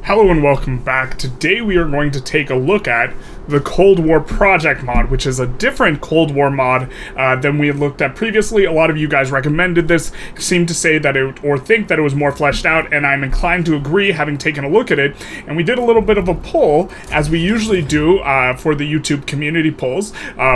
Hello and welcome back. Today we are going to take a look at the Cold War Project mod, which is a different Cold War mod than we had looked at previously. A lot of you guys recommended this, seemed to say that it, or think that it was more fleshed out, and I'm inclined to agree, having taken a look at it. And we did a little bit of a poll, as we usually do for the YouTube community polls,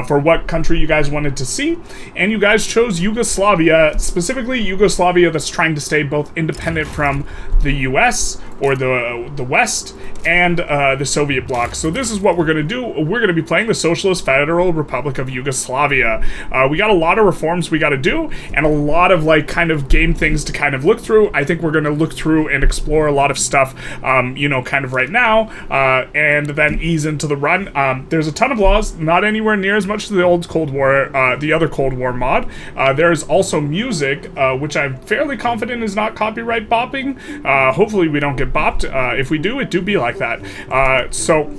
for what country you guys wanted to see. And you guys chose Yugoslavia, specifically Yugoslavia that's trying to stay both independent from the US, or the West, and the Soviet bloc. So this is what we're going to do. We're going to be playing the Socialist Federal Republic of Yugoslavia. We got a lot of reforms we got to do, and a lot of like kind of game things to kind of look through. I think we're going to look through and explore a lot of stuff, you know, kind of right now, and then ease into the run. There's a ton of laws, not anywhere near as much as the old Cold War, the other Cold War mod. There's also music, which I'm fairly confident is not copyright bopping. Hopefully we don't get bopped. If we do, it do be like that. So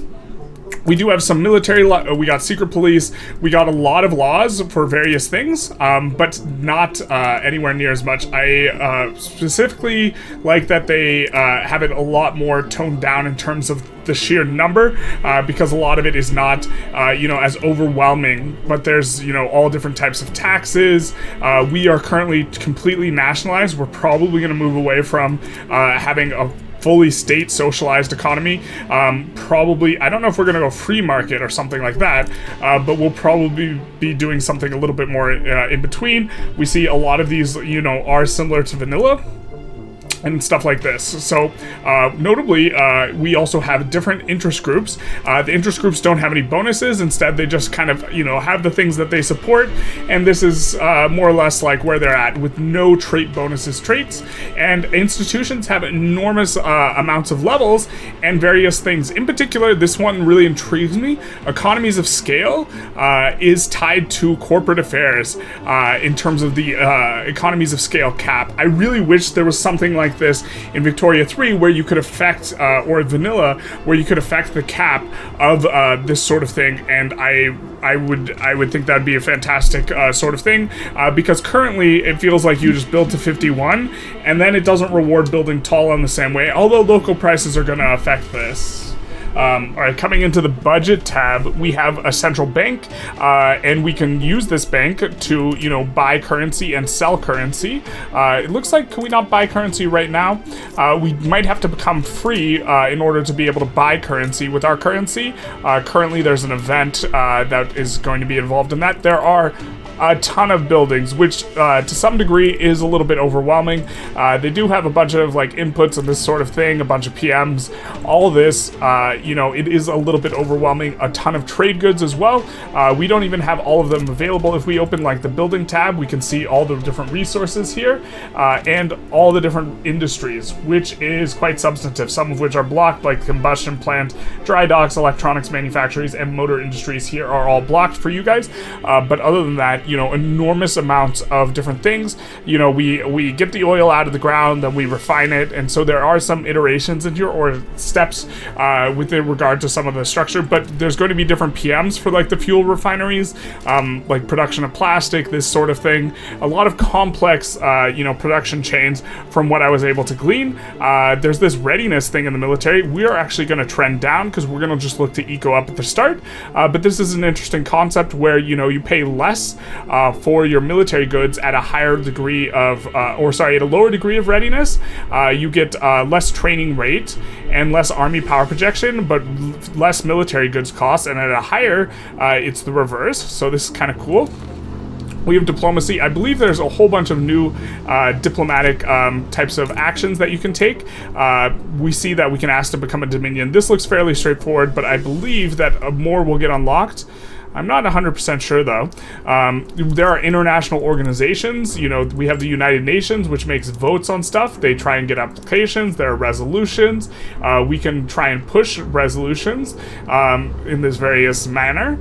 we do have some military we got secret police, we got a lot of laws for various things, but not anywhere near as much. I specifically like that they have it a lot more toned down in terms of the sheer number, because a lot of it is not, you know, as overwhelming, but there's, you know, all different types of taxes. We are currently completely nationalized. We're probably going to move away from having a fully state socialized economy. Probably, I don't know if we're gonna go free market or something like that, but we'll probably be doing something a little bit more in between. We see a lot of these, you know, are similar to vanilla and stuff like this. So, notably, we also have different interest groups. The interest groups don't have any bonuses. Instead, they just kind of, you know, have the things that they support. And this is more or less like where they're at, with no trait bonuses traits. And institutions have enormous amounts of levels and various things. In particular, this one really intrigues me. Economies of scale is tied to corporate affairs in terms of the economies of scale cap. I really wish there was something like this in Victoria 3 where you could affect, or vanilla, where you could affect the cap of this sort of thing, and I would think that'd be a fantastic sort of thing, because currently it feels like you just build to 51 and then it doesn't reward building tall in the same way, although local prices are going to affect this. Alright, coming into the budget tab, we have a central bank, and we can use this bank to, you know, buy currency and sell currency. It looks like, can we not buy currency right now? We might have to become free in order to be able to buy currency with our currency. Currently there's an event that is going to be involved in that. There are a ton of buildings, which to some degree is a little bit overwhelming. They do have a bunch of like inputs and this sort of thing, a bunch of PMs, all of this, you know, it is a little bit overwhelming. A ton of trade goods as well. We don't even have all of them available. If we open like the building tab, we can see all the different resources here, and all the different industries, which is quite substantive, some of which are blocked, like combustion plant, dry docks, electronics manufacturers, and motor industries here are all blocked for you guys. But other than that, you know, enormous amounts of different things. You know, we get the oil out of the ground, then we refine it, and so there are some iterations in here, or steps with regard to some of the structure, but there's going to be different PMs for like the fuel refineries, like production of plastic, this sort of thing. A lot of complex, you know, production chains from what I was able to glean. There's this readiness thing in the military. We are actually going to trend down because we're going to just look to eco up at the start, but this is an interesting concept where, you know, you pay less for your military goods at a higher degree of, at a lower degree of readiness. You get less training rate and less army power projection, but less military goods cost, and at a higher, it's the reverse. So this is kind of cool. We have diplomacy. I believe there's a whole bunch of new diplomatic types of actions that you can take. We see that we can ask to become a dominion. This looks fairly straightforward, but I believe that more will get unlocked. I'm not 100% sure, though. There are international organizations. You know, we have the United Nations, which makes votes on stuff. They try and get applications. There are resolutions. We can try and push resolutions in this various manner,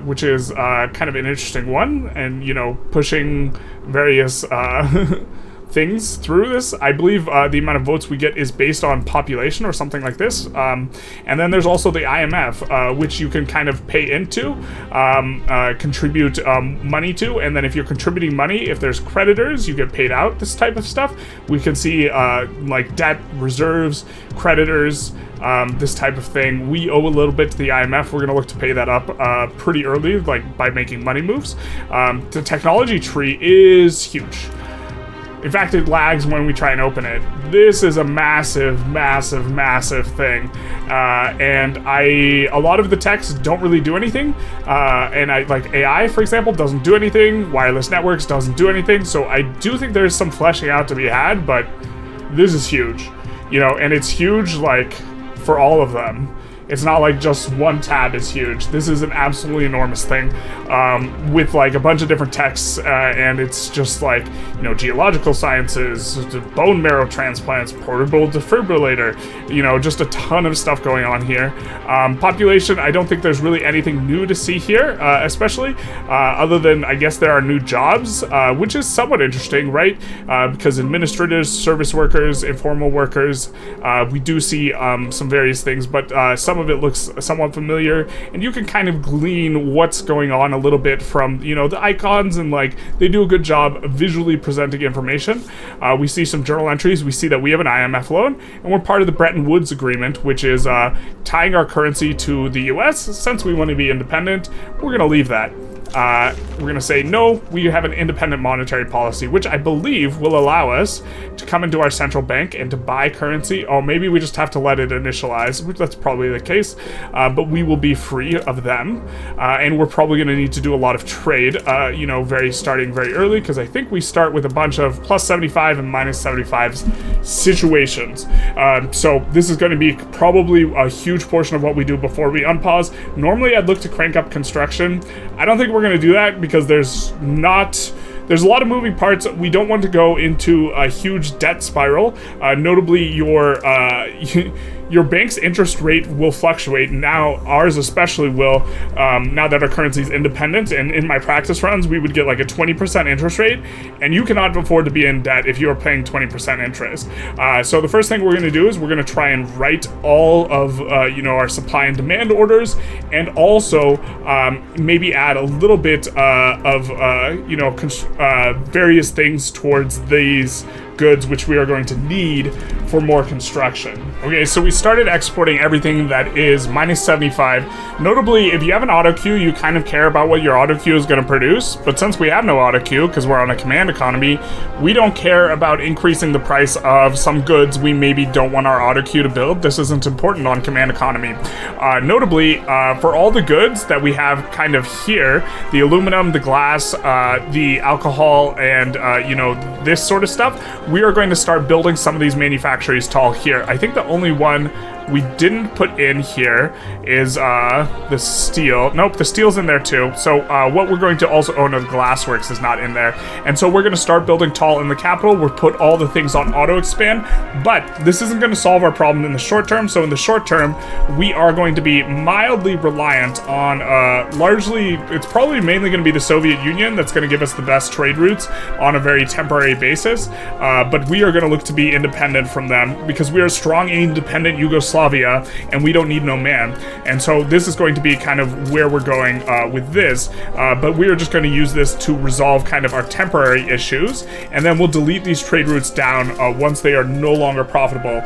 which is kind of an interesting one. And, you know, pushing various things through this. I believe the amount of votes we get is based on population or something like this. And then there's also the IMF, which you can kind of pay into, contribute money to, and then if you're contributing money, if there's creditors, you get paid out, this type of stuff. We can see like debt, reserves, creditors, this type of thing. We owe a little bit to the IMF. We're going to look to pay that up pretty early, like by making money moves. The technology tree is huge. In fact, it lags when we try and open it. This is a massive, massive, massive thing. And a lot of the techs don't really do anything. And like AI, for example, doesn't do anything. Wireless networks doesn't do anything. So I do think there's some fleshing out to be had, but this is huge. You know, and it's huge, like, for all of them. It's not like just one tab is huge. This is an absolutely enormous thing, with like a bunch of different texts, and it's just like, you know, geological sciences, bone marrow transplants, portable defibrillator, you know, just a ton of stuff going on here. Population, I don't think there's really anything new to see here, especially, other than, I guess, there are new jobs, which is somewhat interesting, right? Because administrators, service workers, informal workers, we do see some various things, but some of it looks somewhat familiar, and you can kind of glean what's going on a little bit from, you know, the icons, and like they do a good job visually presenting information. We see some journal entries. We see that we have an IMF loan, and we're part of the Bretton Woods Agreement, which is tying our currency to the US. Since we want to be independent, we're going to leave that. We're going to say, no, we have an independent monetary policy, which I believe will allow us to come into our central bank and to buy currency. Oh, maybe we just have to let it initialize, which that's probably the case, but we will be free of them, and we're probably going to need to do a lot of trade, you know, starting very early, because I think we start with a bunch of plus 75 and minus 75 situations. So this is going to be probably a huge portion of what we do before we unpause. Normally, I'd look to crank up construction. I don't think we're going to do that because there's a lot of moving parts. We don't want to go into a huge debt spiral. Notably, your bank's interest rate will fluctuate. Now, ours especially will, now that our currency is independent. And in my practice runs, we would get like a 20% interest rate, and you cannot afford to be in debt if you are paying 20% interest. So the first thing we're going to do is we're going to try and write all of, you know, our supply and demand orders, and also maybe add a little bit of, you know, various things towards these goods, which we are going to need for more construction. Okay, so we started exporting everything that is minus 75. Notably, if you have an auto queue, you kind of care about what your auto queue is going to produce, but since we have no auto queue, because we're on a command economy, we don't care about increasing the price of some goods we maybe don't want our auto queue to build. This isn't important on command economy. Notably, for all the goods that we have kind of here, the aluminum, the glass, the alcohol, and you know, this sort of stuff, we are going to start building some of these manufactories tall here. I think the only one we didn't put in here is the steel. Nope, the steel's in there too. So what we're going to also own, the glassworks, is not in there. And so we're going to start building tall in the capital. We'll put all the things on auto expand, but this isn't going to solve our problem in the short term. So in the short term, we are going to be mildly reliant on largely, it's probably mainly going to be the Soviet Union that's going to give us the best trade routes on a very temporary basis. But we are going to look to be independent from them because we are a strong, independent Yugoslavia, and we don't need no man. And so this is going to be kind of where we're going with this, but we are just going to use this to resolve kind of our temporary issues, and then we'll delete these trade routes down once they are no longer profitable.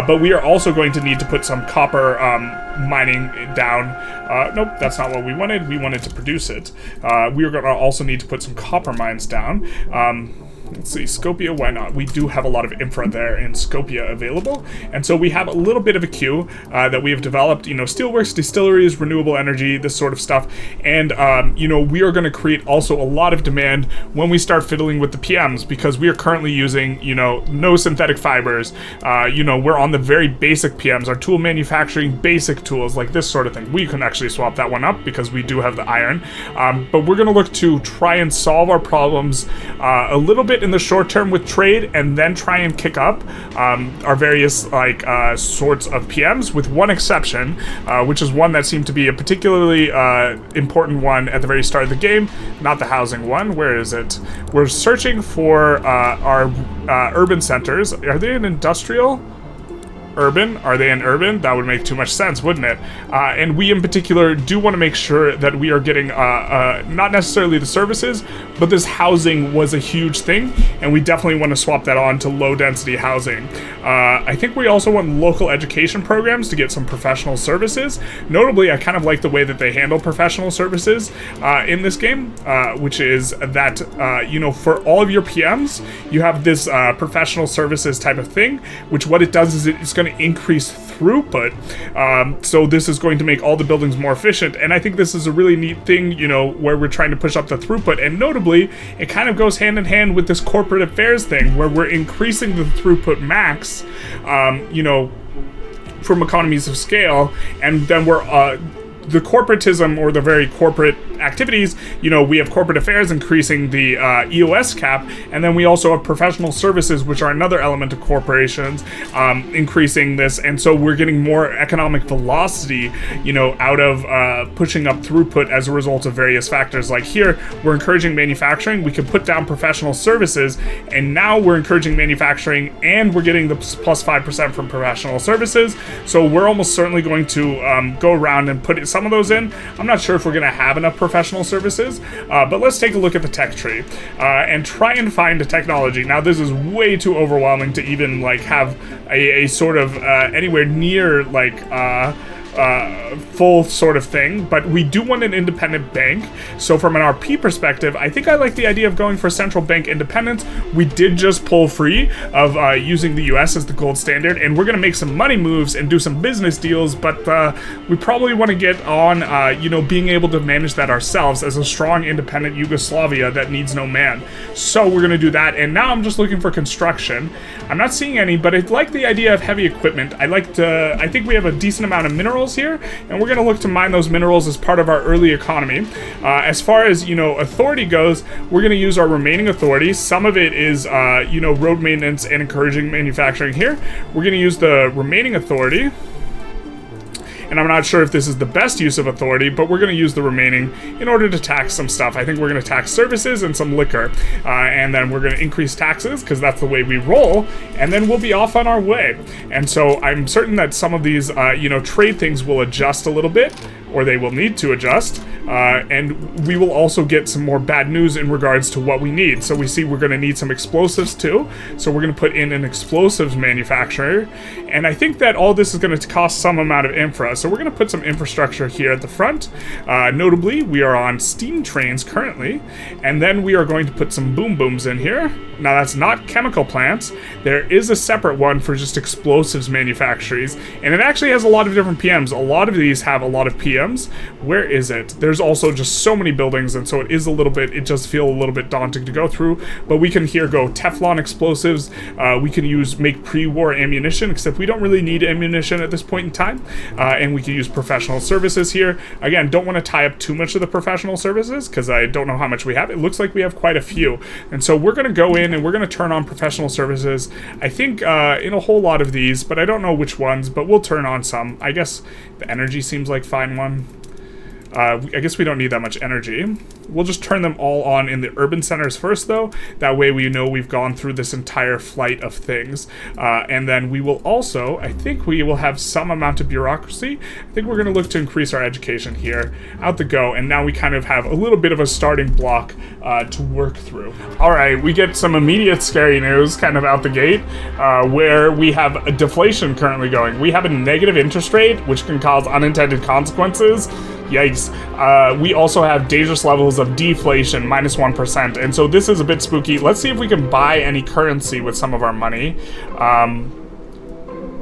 But we are also going to need to put some copper mining down. Nope, that's not what we wanted. We wanted to produce it. We are going to also need to put some copper mines down. Let's see, Skopje, why not? We do have a lot of infra there in Skopje available, and so we have a little bit of a queue that we have developed, you know, steelworks, distilleries, renewable energy, this sort of stuff, and, you know, we are going to create also a lot of demand when we start fiddling with the PMs, because we are currently using, you know, no synthetic fibers, you know, we're on the very basic PMs, our tool manufacturing basic tools, like this sort of thing. We can actually swap that one up because we do have the iron, but we're going to look to try and solve our problems a little bit in the short term with trade and then try and kick up our various like sorts of PMs, with one exception, which is one that seemed to be a particularly important one at the very start of the game, not the housing one. Where is it? We're searching for our urban centers. Are they an industrial? Urban? Are they an urban? That would make too much sense, wouldn't it? And we in particular do want to make sure that we are getting not necessarily the services, but this housing was a huge thing, and we definitely want to swap that on to low density housing. I think we also want local education programs to get some professional services. Notably, I kind of like the way that they handle professional services in this game, which is that, you know, for all of your PMs, you have this professional services type of thing, which what it does is it's going to increase throughput. So this is going to make all the buildings more efficient, and I think this is a really neat thing, you know, where we're trying to push up the throughput. And notably, it kind of goes hand in hand with this corporate affairs thing, where we're increasing the throughput max, you know, from economies of scale, and then we're the corporatism, or the very corporate activities, you know, we have corporate affairs increasing the EOS cap, and then we also have professional services, which are another element of corporations, increasing this, and so we're getting more economic velocity, you know, out of pushing up throughput as a result of various factors. Like here, we're encouraging manufacturing, we can put down professional services, and now we're encouraging manufacturing, and we're getting the plus 5% from professional services, so we're almost certainly going to go around and put some of those in. I'm not sure if we're going to have enough professional services, but let's take a look at the tech tree and try and find a technology. Now, this is way too overwhelming to even like have a sort of anywhere near like full sort of thing, but we do want an independent bank. So from an RP perspective, I think I like the idea of going for central bank independence. We did just pull free of using the US as the gold standard, and we're going to make some money moves and do some business deals, but we probably want to get on, you know, being able to manage that ourselves as a strong independent Yugoslavia that needs no man. So we're going to do that, and now I'm just looking for construction. I'm not seeing any, but I like the idea of heavy equipment. I think we have a decent amount of minerals here, and we're going to look to mine those minerals as part of our early economy. As far as, you know, authority goes, we're going to use our remaining authority. Some of it is, you know, road maintenance and encouraging manufacturing here. We're going to use the remaining authority, and I'm not sure if this is the best use of authority, but we're going to use the remaining in order to tax some stuff. I think we're going to tax services and some liquor, and then we're going to increase taxes because that's the way we roll, and then we'll be off on our way. And so I'm certain that some of these, you know, trade things will adjust a little bit, or they will need to adjust, and we will also get some more bad news in regards to what we need. So we see we're going to need some explosives too, so we're going to put in an explosives manufacturer, and I think that all this is going to cost some amount of infra, so we're going to put some infrastructure here at the front. Notably, we are on steam trains currently, and then we are going to put some boom booms in here. Now, that's not chemical plants. There is a separate one for just explosives manufacturers, and it actually has a lot of different PMs. A lot of these have a lot of PMs. Where is it? There's also just so many buildings, and so it is a little bit, it does feel a little bit daunting to go through, but we can here go Teflon explosives. We can make pre-war ammunition, except we don't really need ammunition at this point in time, and we can use professional services here. Again, don't want to tie up too much of the professional services because I don't know how much we have. It looks like we have quite a few, and so we're going to go in and we're going to turn on professional services, I think, in a whole lot of these, but I don't know which ones, but we'll turn on some. I guess the energy seems like fine one. I guess we don't need that much energy. We'll just turn them all on in the urban centers first, though. That way we know we've gone through this entire flight of things. And then we will also, I think we will have some amount of bureaucracy. I think we're going to look to increase our education here. Out the go. And now we kind of have a little bit of a starting block to work through. All right, we get some immediate scary news kind of out the gate, where we have a deflation currently going. We have a negative interest rate, which can cause unintended consequences. Yikes. We also have dangerous levels of deflation, -1%, and so this is a bit spooky. Let's see if we can buy any currency with some of our money.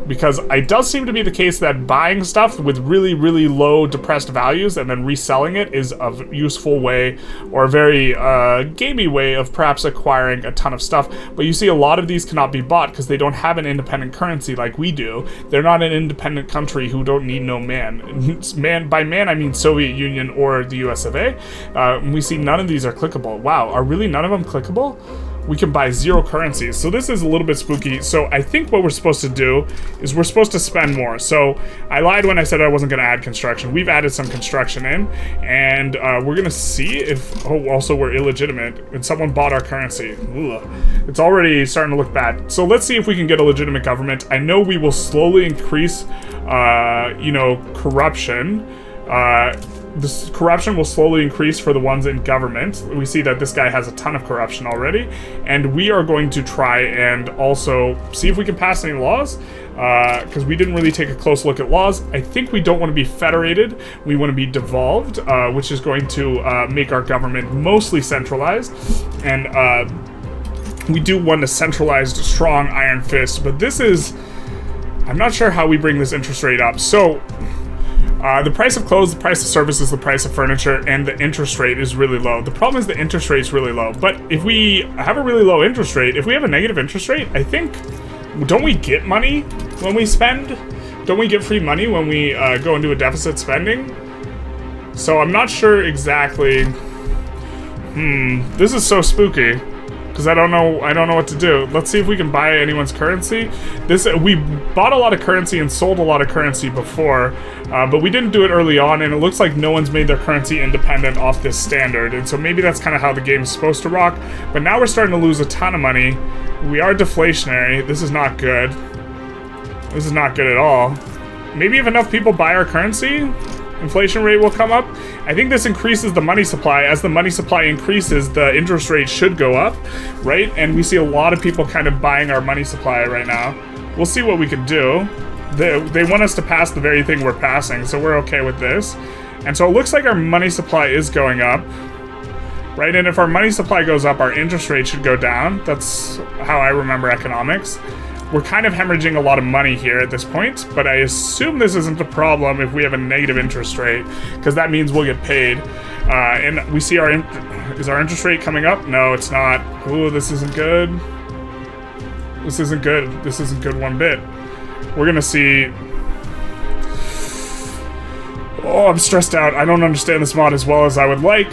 Because it does seem to be the case that buying stuff with really, really low depressed values and then reselling it is a useful way, or a very gamey way of perhaps acquiring a ton of stuff. But you see a lot of these cannot be bought because they don't have an independent currency like we do. They're not an independent country who don't need no man. By man, I mean Soviet Union or the US of A. We see none of these are clickable. Wow, are really none of them clickable? we can buy 0 currencies. So this is a little bit spooky. So I think what we're supposed to do is we're supposed to spend more. So I lied when I said I wasn't going to add construction. We've added some construction in, and we're going to see if, oh, also we're illegitimate, and someone bought our currency. Ugh. It's already starting to look bad. So let's see if we can get a legitimate government. I know we will slowly increase, you know, corruption. This corruption will slowly increase for the ones in government. We see that this guy has a ton of corruption already, and we are going to try and also see if we can pass any laws, because we didn't really take a close look at laws. I think we don't want to be federated. We want to be devolved, which is going to make our government mostly centralized, and we do want a centralized, strong iron fist, but this is... I'm not sure how we bring this interest rate up. So... the price of clothes, the price of services, the price of furniture, and the interest rate is really low. The problem is the interest rate is really low. But if we have a really low interest rate, if we have a negative interest rate, I think... Don't we get money when we spend? Don't we get free money when we go into a deficit spending? So I'm not sure exactly... This is so spooky. Because I don't know what to do. Let's see if we can buy anyone's currency. We bought a lot of currency and sold a lot of currency before, but we didn't do it early on, and it looks like no one's made their currency independent off this standard, and so maybe that's kind of how the game's supposed to rock. But now we're starting to lose a ton of money. We are deflationary. This is not good. This is not good at all. Maybe if enough people buy our currency, inflation rate will come up. I think this increases the money supply. As the money supply increases, the interest rate should go up, right? And we see a lot of people kind of buying our money supply right now. We'll see what we can do. They want us to pass the very thing we're passing, so we're okay with this. And so it looks like our money supply is going up, right? And if our money supply goes up, our interest rate should go down. That's how I remember economics. We're kind of hemorrhaging a lot of money here at this point, but I assume this isn't a problem if we have a negative interest rate, because that means we'll get paid. And we see is our interest rate coming up? No, it's not. Ooh, this isn't good. This isn't good. This isn't good one bit. We're gonna see... Oh, I'm stressed out. I don't understand this mod as well as I would like.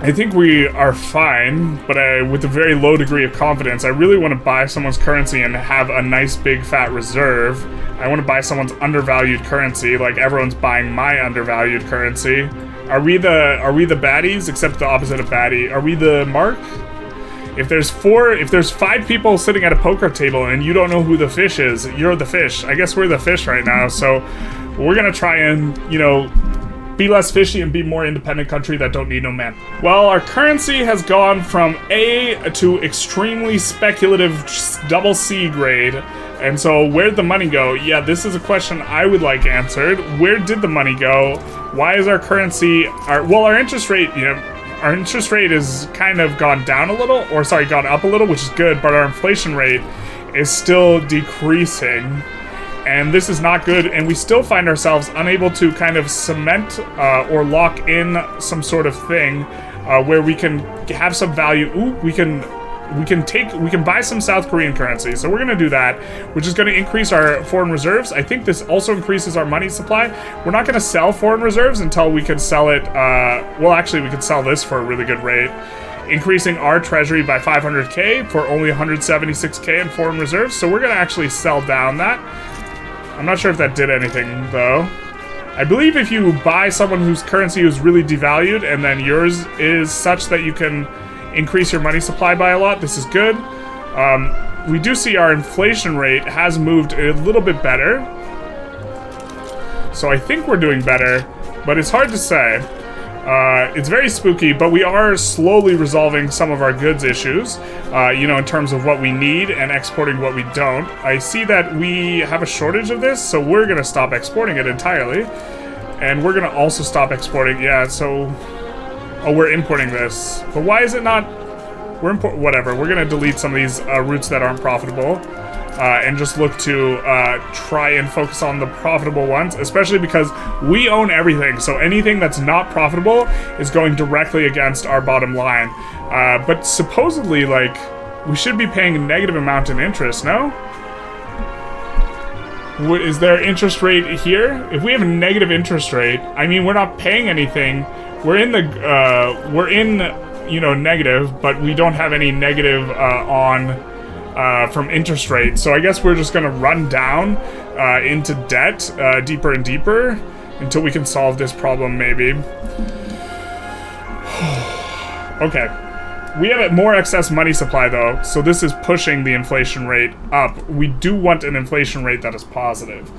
I think we are fine, but with a very low degree of confidence. I really want to buy someone's currency and have a nice big fat reserve. I want to buy someone's undervalued currency, like everyone's buying my undervalued currency. Are we the baddies? Except the opposite of baddie. Are we the mark? If there's 5 people sitting at a poker table and you don't know who the fish is, you're the fish. I guess we're the fish right now, so we're gonna try and, you know, be less fishy and be more independent country that don't need no man. Well, our currency has gone from A to extremely speculative double C grade. And so where'd the money go? Yeah, this is a question I would like answered. Where did the money go? Why is our currency... Our interest rate, you know, our interest rate is kind of gone down a little, or sorry, gone up a little, which is good, but our inflation rate is still decreasing. And this is not good, and we still find ourselves unable to kind of cement or lock in some sort of thing where we can have some value. Ooh, we can buy some South Korean currency. So we're gonna do that, which is gonna increase our foreign reserves. I think this also increases our money supply. We're not gonna sell foreign reserves until we can sell it. Well, actually, we could sell this for a really good rate, increasing our treasury by 500k for only 176k in foreign reserves. So we're gonna actually sell down that. I'm not sure if that did anything, though. I believe if you buy someone whose currency is really devalued and then yours is such that you can increase your money supply by a lot, this is good. We do see our inflation rate has moved a little bit better. So I think we're doing better, but it's hard to say. It's very spooky, but we are slowly resolving some of our goods issues, you know, in terms of what we need and exporting what we don't. I see that we have a shortage of this, so we're going to stop exporting it entirely. And we're going to also stop exporting, yeah, so... Oh, we're importing this. But why is it not... Whatever, we're going to delete some of these routes that aren't profitable. And just look to try and focus on the profitable ones, especially because we own everything, so anything that's not profitable is going directly against our bottom line. But supposedly, like, we should be paying a negative amount in interest, no? Is there interest rate here? If we have a negative interest rate, I mean, we're not paying anything. We're in, you know, negative, but we don't have any negative from interest rates. So I guess we're just going to run down into debt deeper and deeper until we can solve this problem, maybe. Okay. We have more excess money supply, though, so this is pushing the inflation rate up. We do want an inflation rate that is positive.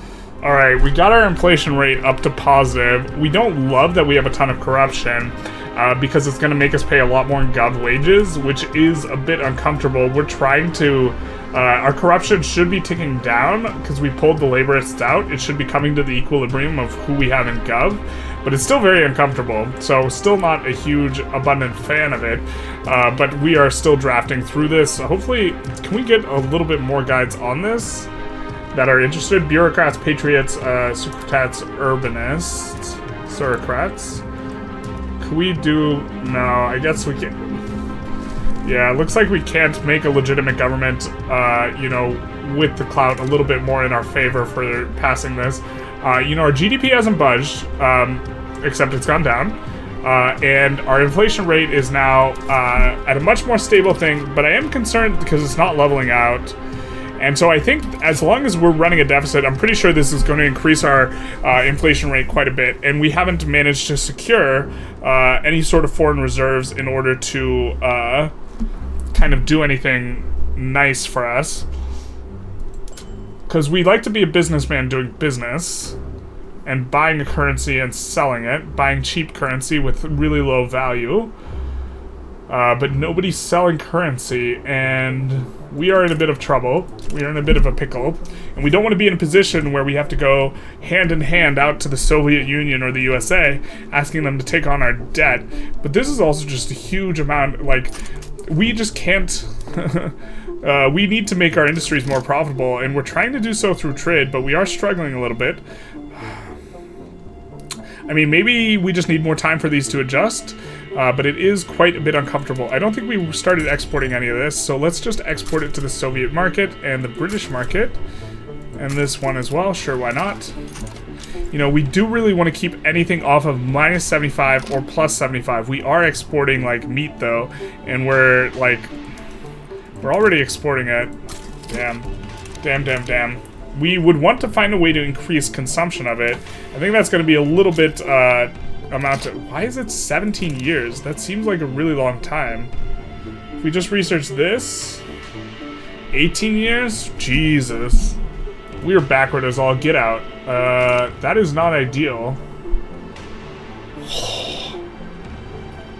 Alright, we got our inflation rate up to positive. We don't love that we have a ton of corruption, because it's going to make us pay a lot more in gov wages, which is a bit uncomfortable. We're trying to... our corruption should be ticking down, because we pulled the laborists out. It should be coming to the equilibrium of who we have in gov, but it's still very uncomfortable, so still not a huge, abundant fan of it, but we are still drafting through this. Hopefully, can we get a little bit more guides on this that are interested? Bureaucrats, patriots, secretats, urbanists, surocrats. Can we do... No, I guess we can... Yeah, it looks like we can't make a legitimate government, you know, with the clout a little bit more in our favor for passing this. You know, our GDP hasn't budged, except it's gone down. And our inflation rate is now at a much more stable thing, but I am concerned because it's not leveling out. And so I think as long as we're running a deficit, I'm pretty sure this is going to increase our inflation rate quite a bit. And we haven't managed to secure any sort of foreign reserves in order to kind of do anything nice for us. Because we like to be a businessman doing business and buying a currency and selling it, buying cheap currency with really low value. But nobody's selling currency, and we are in a bit of trouble. We are in a bit of a pickle, and we don't want to be in a position where we have to go hand in hand out to the Soviet Union or the USA, asking them to take on our debt. But this is also just a huge amount, like, we just can't... we need to make our industries more profitable, and we're trying to do so through trade, but we are struggling a little bit. I mean, maybe we just need more time for these to adjust, but it is quite a bit uncomfortable. I don't think we started exporting any of this, so let's just export it to the Soviet market and the British market, and this one as well. Sure, why not? You know, we do really want to keep anything off of minus 75 or plus 75. We are exporting, like, meat, though, and we're, like, we're already exporting it. Damn. Damn, damn, damn. We would want to find a way to increase consumption of it. I think that's going to be a little bit, amount to... Why is it 17 years? That seems like a really long time. If we just research this... 18 years? Jesus. We are backward as all get out. That is not ideal.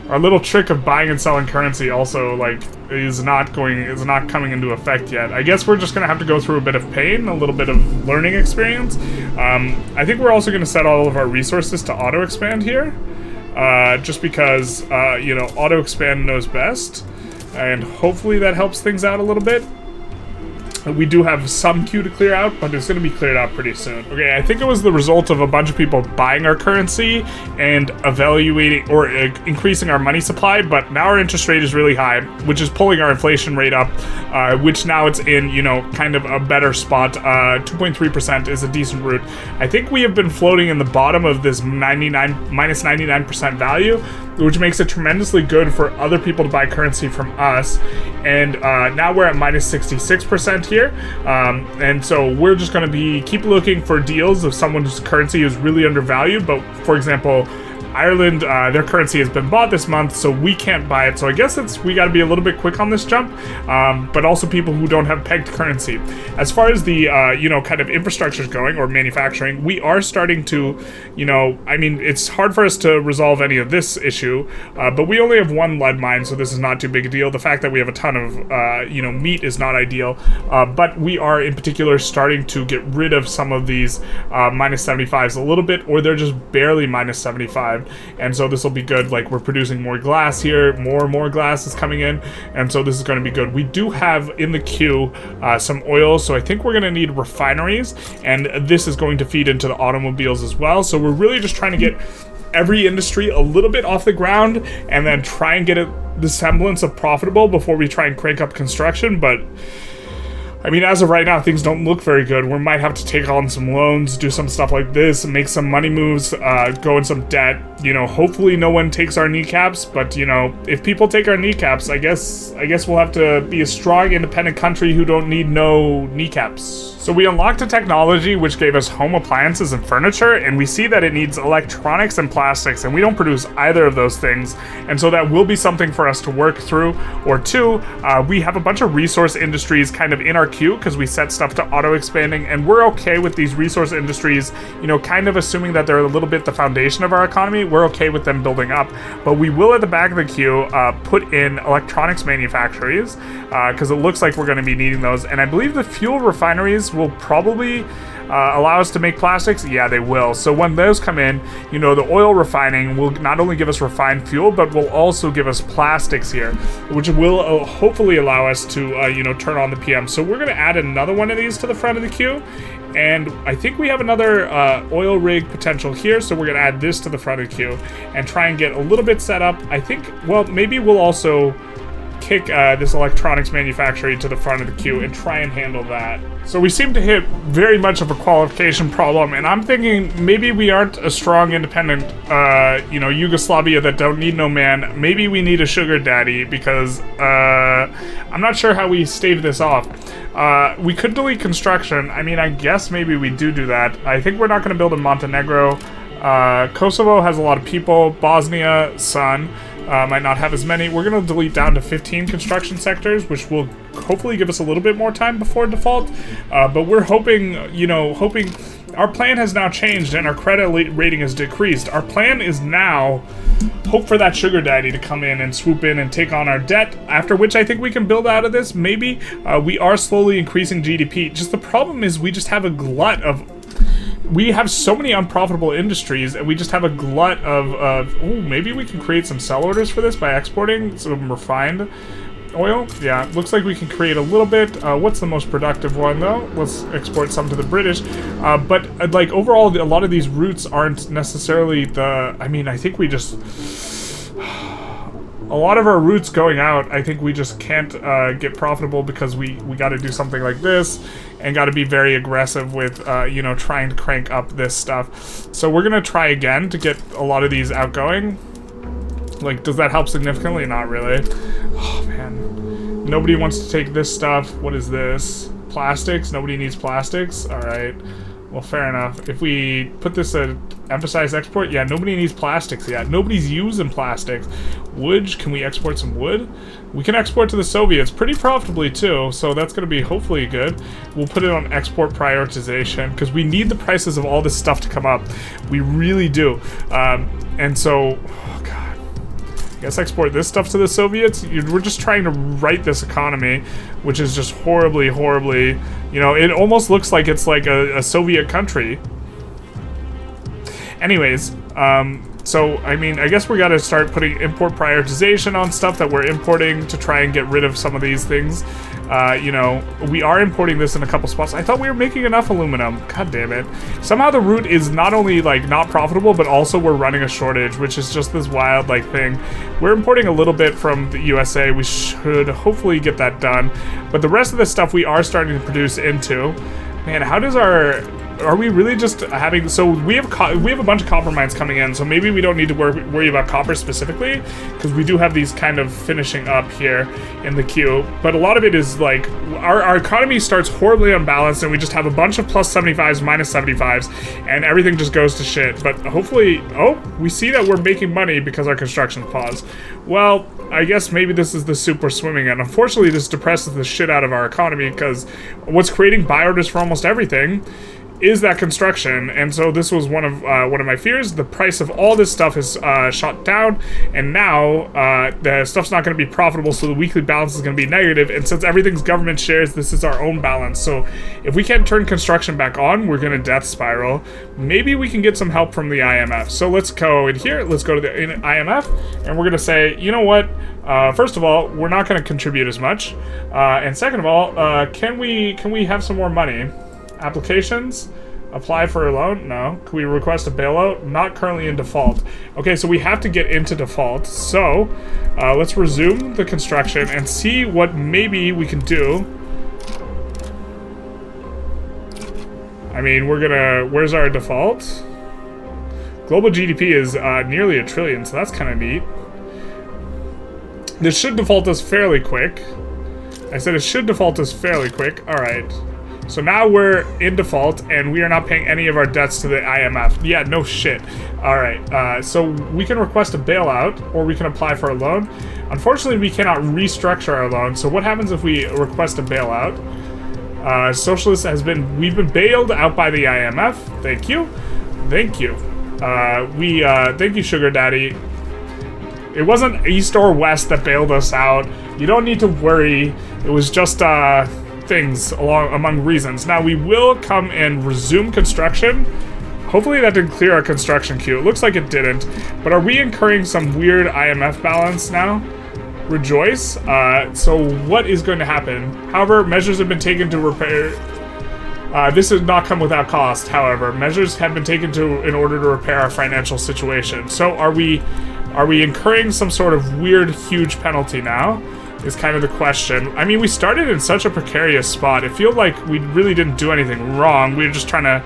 Our little trick of buying and selling currency also, like, is not coming into effect yet. I guess we're just gonna have to go through a bit of pain, a little bit of learning experience. I think we're also gonna set all of our resources to auto-expand here, just because, you know, auto-expand knows best, and hopefully that helps things out a little bit. We do have some queue to clear out, but it's going to be cleared out pretty soon. Okay, I think it was the result of a bunch of people buying our currency and evaluating or increasing our money supply, but now our interest rate is really high, which is pulling our inflation rate up, which now it's in, you know, kind of a better spot. 2.3% is a decent route. I think we have been floating in the bottom of this minus 99% value, which makes it tremendously good for other people to buy currency from us. And now we're at minus 66% here, and so we're just going to keep looking for deals of someone's currency is really undervalued. But for example, Ireland, their currency has been bought this month, so we can't buy it. So I guess we got to be a little bit quick on this jump, but also people who don't have pegged currency. As far as the, you know, kind of infrastructure is going, or manufacturing, we are starting to, you know, I mean, it's hard for us to resolve any of this issue, but we only have one lead mine, so this is not too big a deal. The fact that we have a ton of, you know, meat is not ideal, but we are in particular starting to get rid of some of these minus 75s a little bit, or they're just barely minus 75. And so this will be good. Like, we're producing more glass here, more glass is coming in, and so this is going to be good. We do have in the queue some oil, so I think we're going to need refineries, and this is going to feed into the automobiles as well. So we're really just trying to get every industry a little bit off the ground and then try and get it the semblance of profitable before we try and crank up construction. But I mean, as of right now, things don't look very good. We might have to take on some loans, do some stuff like this, make some money moves, go in some debt. You know, hopefully no one takes our kneecaps, but, you know, if people take our kneecaps, I guess we'll have to be a strong, independent country who don't need no kneecaps. So we unlocked a technology which gave us home appliances and furniture, and we see that it needs electronics and plastics, and we don't produce either of those things, and so that will be something for us to work through. Or two, we have a bunch of resource industries kind of in our queue because we set stuff to auto-expanding, and we're okay with these resource industries, you know, kind of assuming that they're a little bit the foundation of our economy. We're okay with them building up, but we will at the back of the queue put in electronics manufactories because it looks like we're going to be needing those, and I believe the fuel refineries will probably allow us to make plastics. Yeah, they will. So when those come in, you know, the oil refining will not only give us refined fuel, but will also give us plastics here, which will hopefully allow us to, you know, turn on the PM. So we're going to add another one of these to the front of the queue. And I think we have another oil rig potential here, so we're going to add this to the front of the queue and try and get a little bit set up. I think, well, maybe we'll also kick this electronics manufacturing to the front of the queue and try and handle that. So we seem to hit very much of a qualification problem, and I'm thinking maybe we aren't a strong, independent, you know, Yugoslavia that don't need no man. Maybe we need a sugar daddy, because I'm not sure how we stave this off. We could delete construction. I mean, I guess maybe we do that. I think we're not going to build in Montenegro. Kosovo has a lot of people. Bosnia, Sun. Might not have as many. We're going to delete down to 15 construction sectors, which will hopefully give us a little bit more time before default. But we're hoping, you know, our plan has now changed and our credit rating has decreased. Our plan is now hope for that sugar daddy to come in and swoop in and take on our debt, after which I think we can build out of this. Maybe we are slowly increasing GDP. Just the problem is we just have a glut of... We have so many unprofitable industries, and we just have a glut of ooh, maybe we can create some sell orders for this by exporting some refined oil. Yeah, looks like we can create a little bit. What's the most productive one, though? Let's export some to the British. But, like, overall, a lot of these routes aren't necessarily the... I mean, I think we just... A lot of our routes going out, I think we just can't get profitable because we got to do something like this and got to be very aggressive with, you know, trying to crank up this stuff. So we're going to try again to get a lot of these outgoing. Like, does that help significantly? Not really. Oh, man. Nobody wants to take this stuff. What is this? Plastics? Nobody needs plastics? All right. Well, fair enough. If we put this at emphasize export, yeah, nobody needs plastics yet. Nobody's using plastics. Wood, can we export some wood? We can export to the Soviets pretty profitably too, so that's going to be hopefully good. We'll put it on export prioritization because we need the prices of all this stuff to come up. We really do. And so, oh God. I guess export this stuff to the Soviets. We're just trying to right this economy, which is just horribly, horribly, you know, it almost looks like it's like a Soviet country. Anyways, so, I mean, I guess we gotta start putting import prioritization on stuff that we're importing to try and get rid of some of these things. You know, we are importing this in a couple spots. I thought we were making enough aluminum. God damn it. Somehow the route is not only, like, not profitable, but also we're running a shortage, which is just this wild, like, thing. We're importing a little bit from the USA. We should hopefully get that done. But the rest of the stuff we are starting to produce into. Man, how does our... Are we really just having... So we have a bunch of copper mines coming in, so maybe we don't need to worry about copper specifically, because we do have these kind of finishing up here in the queue. But a lot of it is like... Our economy starts horribly unbalanced, and we just have a bunch of plus 75s, minus 75s, and everything just goes to shit. But hopefully... Oh, we see that we're making money because our construction's paused. Well, I guess maybe this is the soup we're swimming in. Unfortunately, this depresses the shit out of our economy, because what's creating buy orders for almost everything is that construction, and so this was one of my fears. The price of all this stuff is shot down, and now the stuff's not going to be profitable, so the weekly balance is going to be negative, and since everything's government shares, this is our own balance. So if we can't turn construction back on, we're going to death spiral. Maybe we can get some help from the IMF. So let's go in here, let's go to the IMF, and we're going to say, you know what, first of all, we're not going to contribute as much, and second of all, can we have some more money? Applications? Apply for a loan? No. Can we request a bailout? Not currently in default. Okay, so we have to get into default. So, let's resume the construction and see what maybe we can do. I mean, we're gonna... Where's our default? Global GDP is nearly $1 trillion, so that's kind of neat. This should default us fairly quick. I said it should default us fairly quick. Alright. So now we're in default, and we are not paying any of our debts to the IMF. Yeah, no shit. Alright, so we can request a bailout, or we can apply for a loan. Unfortunately, we cannot restructure our loan, so what happens if we request a bailout? Socialist has been... We've been bailed out by the IMF. Thank you. Thank you. Thank you, Sugar Daddy. It wasn't East or West that bailed us out. You don't need to worry. It was just, things among reasons. Now, we will come and resume construction. Hopefully that didn't clear our construction queue. It looks like it didn't. But are we incurring some weird IMF balance now? Rejoice. So what is going to happen? However, measures have been taken to repair... this has not come without cost, however. Measures have been taken in order to repair our financial situation. So are we incurring some sort of weird, huge penalty now? Is kind of the question. I mean, we started in such a precarious spot. It feels like we really didn't do anything wrong. We were just trying to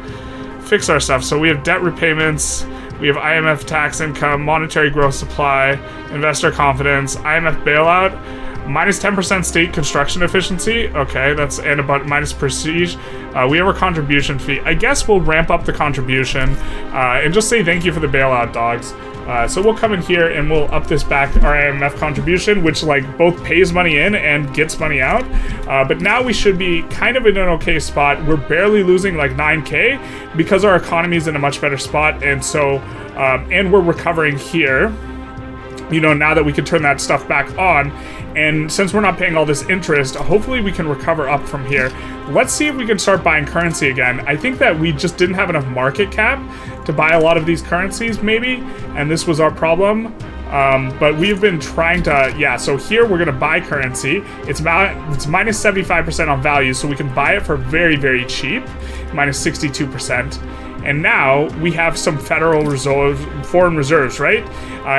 fix our stuff. So we have debt repayments, we have IMF tax income, monetary growth supply, investor confidence, IMF bailout, minus 10% state construction efficiency. Okay, that's and about minus prestige. We have our contribution fee. I guess we'll ramp up the contribution and just say thank you for the bailout, dogs. So we'll come in here and we'll up this back, our IMF contribution, which like both pays money in and gets money out. But now we should be kind of in an okay spot. We're barely losing like 9K because our economy is in a much better spot. And so, and we're recovering here, you know, now that we can turn that stuff back on. And since we're not paying all this interest, hopefully we can recover up from here. Let's see if we can start buying currency again. I think that we just didn't have enough market cap to buy a lot of these currencies, maybe, and this was our problem. But we've been trying to, yeah, so here we're gonna buy currency. It's minus 75% on value, so we can buy it for very, very cheap, minus 62%. And now we have some federal reserves, foreign reserves, right?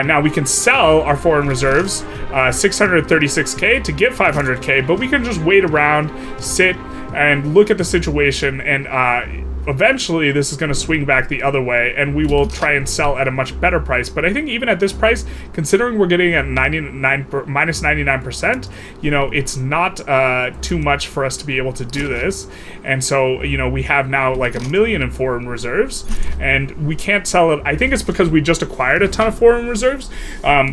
Now we can sell our foreign reserves, 636K to get 500K, but we can just wait around, sit, and look at the situation, and eventually this is going to swing back the other way, and we will try and sell at a much better price. But I think even at this price, considering we're getting at minus 99%, you know, it's not too much for us to be able to do this. And so, you know, we have now like 1 million in foreign reserves, and we can't sell it. I think it's because we just acquired a ton of foreign reserves.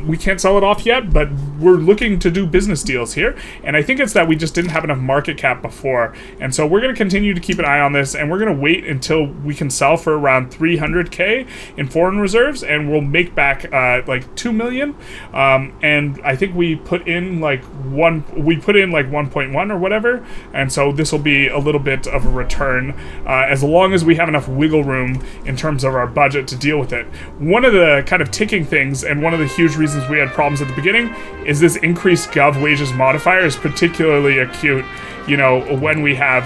We can't sell it off yet, but we're looking to do business deals here. And I think it's that we just didn't have enough market cap before. And so we're going to continue to keep an eye on this, and we're going to wait until we can sell for around 300K in foreign reserves, and we'll make back like 2 million. And I think we put in like 1.1 or whatever, and so this will be a little bit of a return as long as we have enough wiggle room in terms of our budget to deal with it. One of the kind of ticking things, and one of the huge reasons we had problems at the beginning, is this increased gov wages modifier is particularly acute, you know, when we have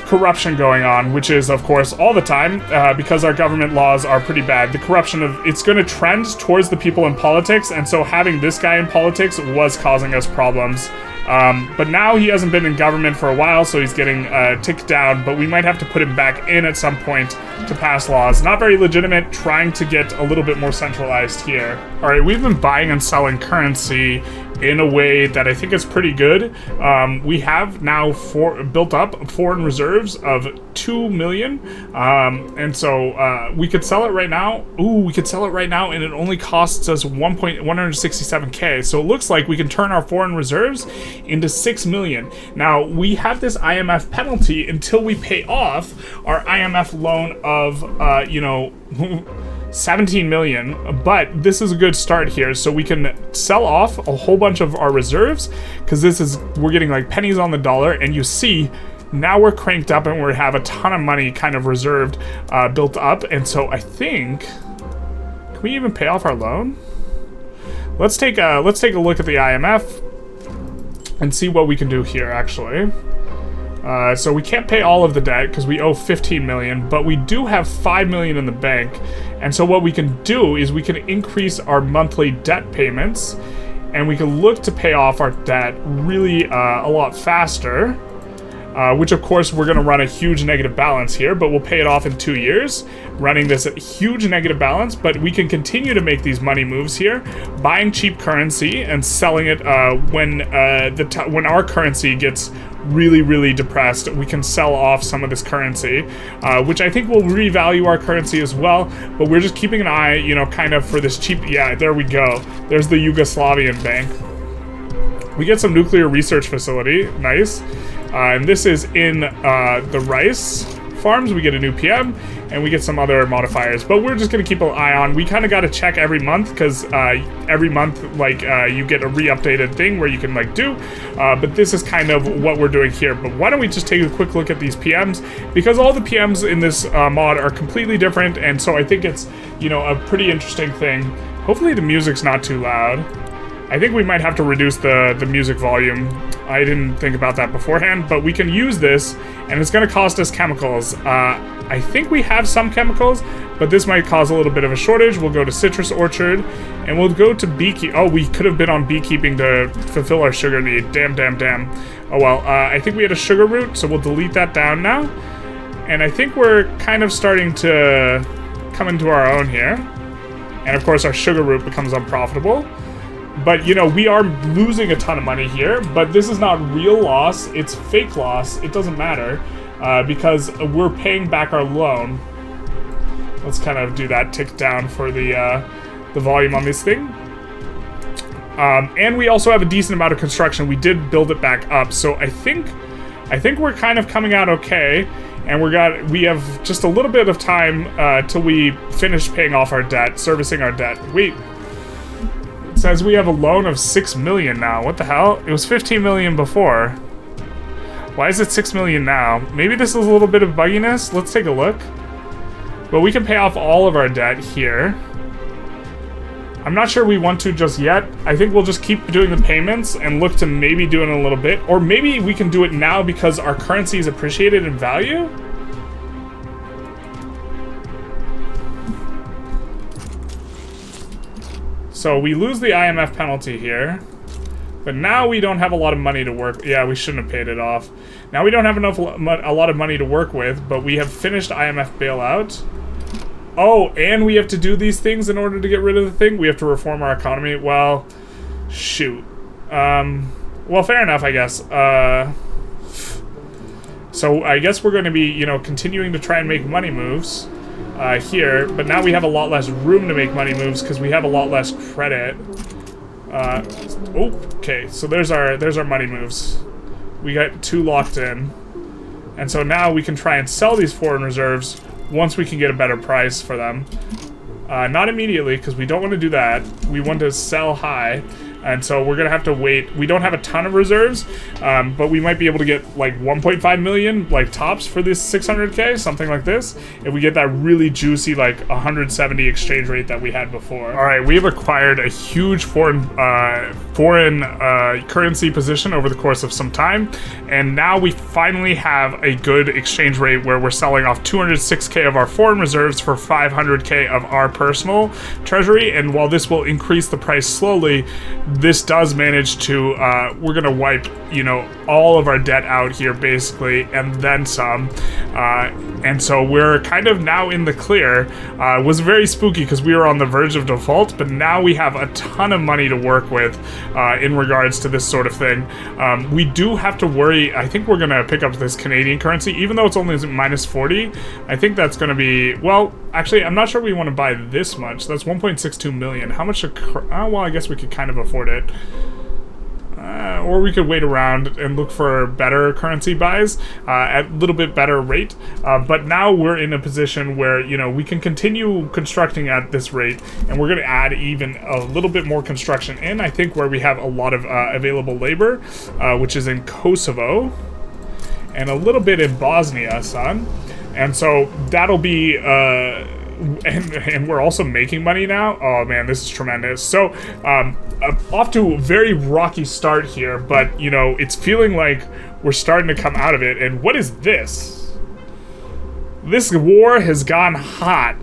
corruption going on, which is of course all the time, because our government laws are pretty bad. The corruption it's going to trend towards the people in politics, and so having this guy in politics was causing us problems. But now he hasn't been in government for a while, so he's getting ticked down, but we might have to put him back in at some point to pass laws. Not very legitimate, trying to get a little bit more centralized here. Alright, we've been buying and selling currency in a way that I think is pretty good. We have now built up foreign reserves of 2 million, and so we could sell it right now. Ooh, we could sell it right now, and it only costs us 167K. So it looks like we can turn our foreign reserves into 6 million. Now we have this IMF penalty until we pay off our IMF loan of, you know, 17 million, but this is a good start here, so we can sell off a whole bunch of our reserves, because we're getting like pennies on the dollar, and you see now we're cranked up and we have a ton of money kind of reserved, built up. And so I think, can we even pay off our loan? Let's take a look at the IMF and see what we can do here actually. So we can't pay all of the debt because we owe 15 million, but we do have 5 million in the bank. And so what we can do is we can increase our monthly debt payments, and we can look to pay off our debt really a lot faster. which of course we're going to run a huge negative balance here, but we'll pay it off in 2 years, running this huge negative balance. But we can continue to make these money moves here, buying cheap currency and selling it when our currency gets really depressed. We can sell off some of this currency, which I think will revalue our currency as well. But we're just keeping an eye, you know, kind of for this cheap. Yeah, there we go. There's the Yugoslavian bank. We get some nuclear research facility. Nice. And this is in the rice farms. We get a new PM, and we get some other modifiers. But we're just going to keep an eye on. We kind of got to check every month, because every month, like, you get a re-updated thing where you can, like, do. But this is kind of what we're doing here. But why don't we just take a quick look at these PMs? Because all the PMs in this mod are completely different, and so I think it's, you know, a pretty interesting thing. Hopefully the music's not too loud. I think we might have to reduce the music volume. I didn't think about that beforehand, but we can use this, and it's going to cost us chemicals. I think we have some chemicals, but this might cause a little bit of a shortage. We'll go to citrus orchard, and we'll go to beekeeping. Oh, we could have been on beekeeping to fulfill our sugar need. Damn. Oh well, I think we had a sugar root, so we'll delete that down now. And I think we're kind of starting to come into our own here. And of course, our sugar root becomes unprofitable. But, you know, we are losing a ton of money here, but this is not real loss, it's fake loss. It doesn't matter, because we're paying back our loan. Let's kind of do that tick down for the volume on this thing. And we also have a decent amount of construction. We did build it back up, so I think we're kind of coming out okay. And we have just a little bit of time till we finish paying off our debt, servicing our debt. Wait. Says we have a loan of 6 million now. What the hell? It was 15 million before. Why is it 6 million now? Maybe this is a little bit of bugginess. Let's take a look. But we can pay off all of our debt here. I'm not sure we want to just yet. I think we'll just keep doing the payments and look to maybe do it in a little bit. Or maybe we can do it now because our currency is appreciated in value. So we lose the IMF penalty here, but now we don't have a lot of money to work. Yeah, we shouldn't have paid it off. Now we don't have a lot of money to work with, but we have finished IMF bailout. Oh, and we have to do these things in order to get rid of the thing. We have to reform our economy. Well, shoot. Well, fair enough, I guess. So I guess we're going to be, you know, continuing to try and make money moves. Here, but now we have a lot less room to make money moves because we have a lot less credit. Okay, so there's our money moves. We got 2 locked in, and so now we can try and sell these foreign reserves once we can get a better price for them. Not immediately, because we don't want to do that. We want to sell high. And so we're going to have to wait. We don't have a ton of reserves, but we might be able to get like 1.5 million, like tops for this 600k, something like this, if we get that really juicy, like 170 exchange rate that we had before. All right, we have acquired a huge foreign currency position over the course of some time, and now we finally have a good exchange rate where we're selling off 206k of our foreign reserves for 500k of our personal treasury. And while this will increase the price slowly, this does manage to, we're gonna wipe, you know, all of our debt out here basically, and then some. And so we're kind of now in the clear. It was very spooky because we were on the verge of default, but now we have a ton of money to work with in regards to this sort of thing. We do have to worry. I think we're gonna pick up this Canadian currency, even though it's only minus 40. I think that's gonna be, well, actually, I'm not sure we want to buy this much. That's 1.62 million. How much? Well, I guess we could kind of afford it. Or we could wait around and look for better currency buys at a little bit better rate. But now we're in a position where, you know, we can continue constructing at this rate, and we're going to add even a little bit more construction in, I think, where we have a lot of available labor, which is in Kosovo, and a little bit in Bosnia, son. And so that'll be... And we're also making money now. Oh man, this is tremendous. So off to a very rocky start here, but you know, it's feeling like we're starting to come out of it. And what is this? This war has gone hot.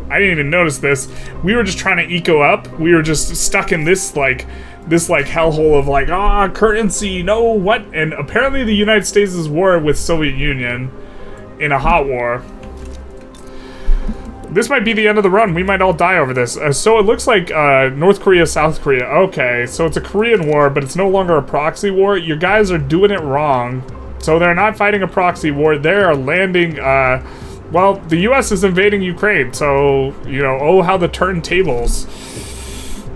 I didn't even notice this. We were just trying to eco up. We were just stuck in this like this like hellhole of like, currency, no, what? And apparently the United States is war with Soviet Union in a hot war. This might be the end of the run. We might all die over this. So it looks like North Korea, South Korea. Okay, so it's a Korean war, but it's no longer a proxy war. You guys are doing it wrong. So they're not fighting a proxy war. They are landing, well, the US is invading Ukraine. So, you know, oh, how the turntables.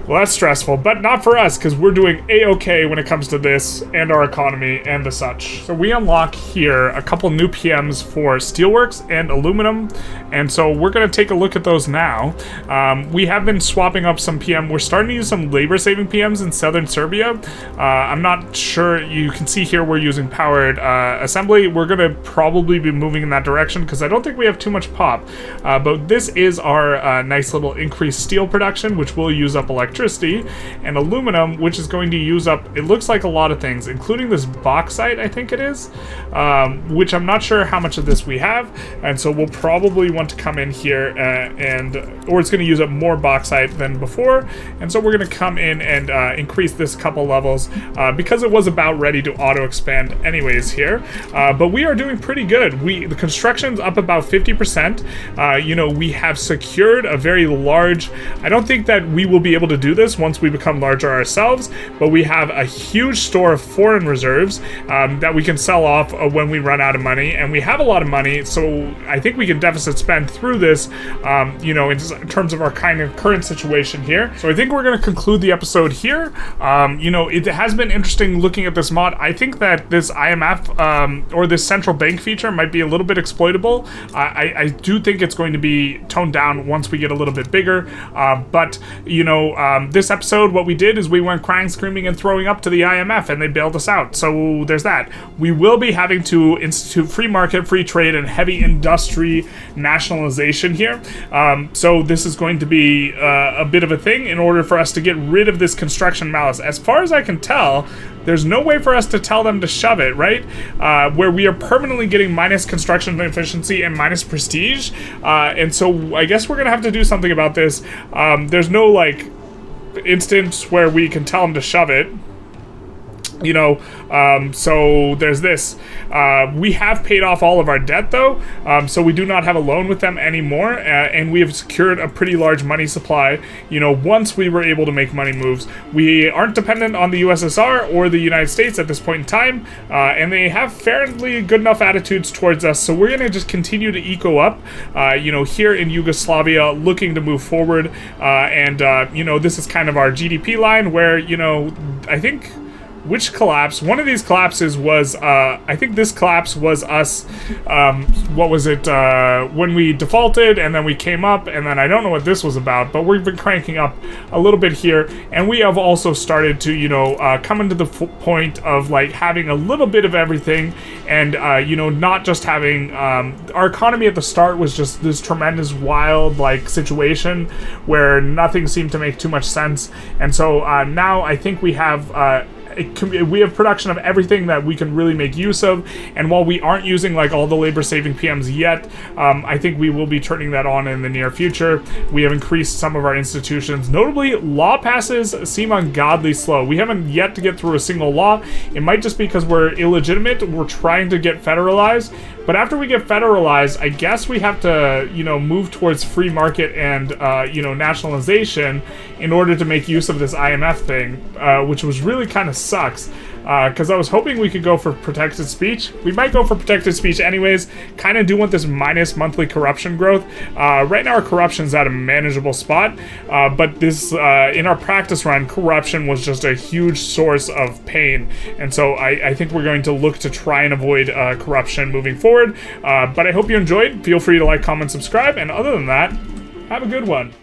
Well, that's stressful, but not for us, because we're doing A-okay when it comes to this, and our economy, and the such. So we unlock here a couple new PMs for steelworks and aluminum, and so we're going to take a look at those now. We have been swapping up some PM. We're starting to use some labor-saving PMs in southern Serbia. I'm not sure. You can see here we're using powered assembly. We're going to probably be moving in that direction, because I don't think we have too much pop. But this is our nice little increased steel production, which will use up electricity, and aluminum, which is going to use up, it looks like a lot of things, including this bauxite, I think it is, which I'm not sure how much of this we have, and so we'll probably want to come in here or it's going to use up more bauxite than before, and so we're going to come in and increase this couple levels, because it was about ready to auto-expand anyways here, but we are doing pretty good. The construction's up about 50%. You know, we have secured a very large, I don't think that we will be able to do this once we become larger ourselves, but we have a huge store of foreign reserves that we can sell off when we run out of money, and we have a lot of money, so I think we can deficit spend through this, you know, in terms of our kind of current situation here. So I think we're going to conclude the episode here. You know, it has been interesting looking at this mod. I think that this IMF or this central bank feature might be a little bit exploitable. I do think it's going to be toned down once we get a little bit bigger, but you know, this episode, what we did is we went crying, screaming, and throwing up to the IMF, and they bailed us out. So there's that. We will be having to institute free market, free trade, and heavy industry nationalization here. So this is going to be a bit of a thing in order for us to get rid of this construction malice. As far as I can tell, there's no way for us to tell them to shove it, right? Where we are permanently getting minus construction efficiency and minus prestige. And so I guess we're going to have to do something about this. There's no, like, instance where we can tell them to shove it, you know, so there's this. We have paid off all of our debt, though, so we do not have a loan with them anymore, and we have secured a pretty large money supply, you know, once we were able to make money moves. We aren't dependent on the USSR or the United States at this point in time, and they have fairly good enough attitudes towards us, so we're going to just continue to eco up, you know, here in Yugoslavia, looking to move forward, and, you know, this is kind of our GDP line where, you know, I think... Which collapse? One of these collapses was, I think this collapse was us, what was it, when we defaulted, and then we came up, and then I don't know what this was about, but we've been cranking up a little bit here, and we have also started to, you know, come into the point of, like, having a little bit of everything, and, you know, not just having, our economy at the start was just this tremendous, wild, like, situation where nothing seemed to make too much sense, and so, now I think we have, we have production of everything that we can really make use of, and while we aren't using like all the labor-saving PMs yet, I think we will be turning that on in the near future. We have increased some of our institutions. Notably, law passes seem ungodly slow. We haven't yet to get through a single law. It might just be because we're illegitimate. We're trying to get federalized, but after we get federalized, I guess we have to, you know, move towards free market and, you know, nationalization in order to make use of this IMF thing, which was really kind of sucks, because I was hoping we could go for protected speech. We might go for protected speech anyways. Kind of do want this minus monthly corruption growth. Right now our corruption's at a manageable spot, but this in our practice run, corruption was just a huge source of pain, and so I think we're going to look to try and avoid corruption moving forward. But I hope you enjoyed. Feel free to like, comment, subscribe, and other than that, have a good one.